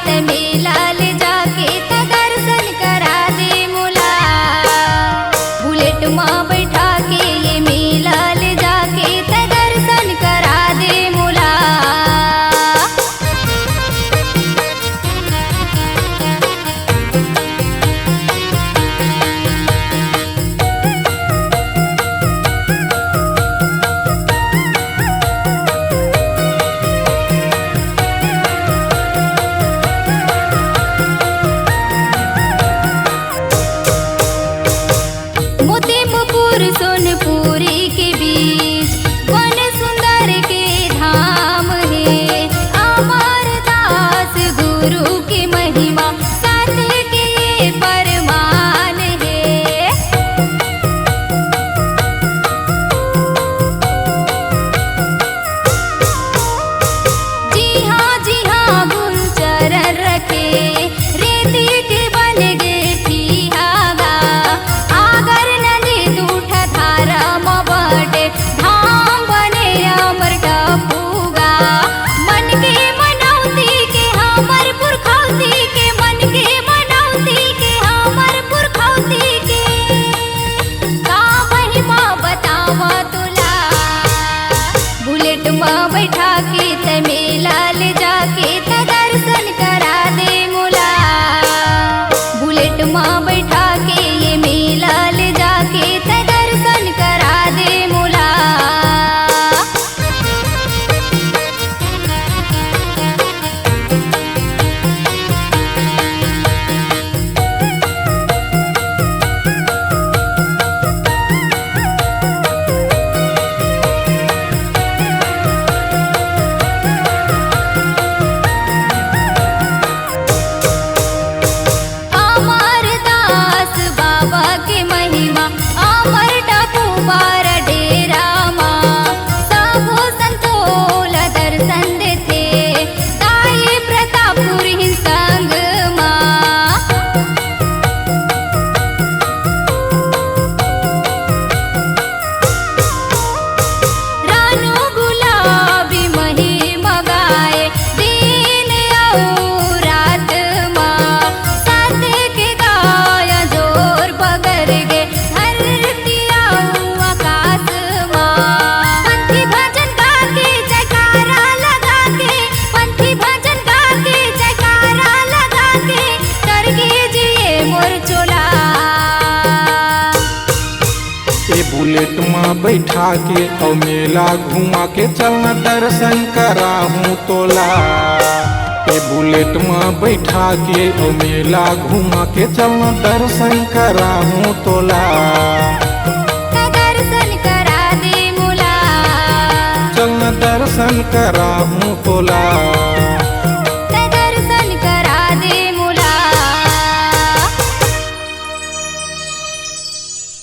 त मेला ले जाके त दर्शन करा दे मोला। बुलेट माँ बैठा के ये मेला ले जाके त दर्शन करा दे मोला। मोतीपुर सोनपुरी के बीच वन सुंदर के धाम है। अमरदास गुरु की महिमा साथ के ये परमान है। जी हाँ गुलचरण रखे रेती के बन गे ठिहागा। आगर नदी दूठ धारा मबटे धाम बने अमर टपूगा। मन के मनौती के हमर पुरखौती के मन के मनौती के हमर पुरखौती के का महिमा बतावा तुला। बुलेट माँ बैठा के त मेला ले जाके त दर्शन करा दे मोला। बुलेट माँ बैठा के ये मेला ले जाके त दर्शन करा दे मोला। अमरदास बाबा के महिमा अमर टपू बार डेरा माँ। सबो संतोल दर्शन देते ताई प्रतापपुर ही संग माँ। रानू गुलाबी महिमा गाए दिन और रात माँ। साथ के गाया जोर बगर गे धरती आऊ आकाश माँ। पंथी भजन गा के जयकारा लगा के पंथी भजन गा के जयकारा लगा के कर कीजिए मोर चोला। ए बुलेट माँ बैठा के और मेला घुमा के चलना दर्शन करा हूँ तोला। ए बुलेट माँ बैठा के और मेला घुमा के चलना दर्शन करा हूँ तोला। त दर्शन करा दे मोला। चलना दर्शन करा हूँ तोला।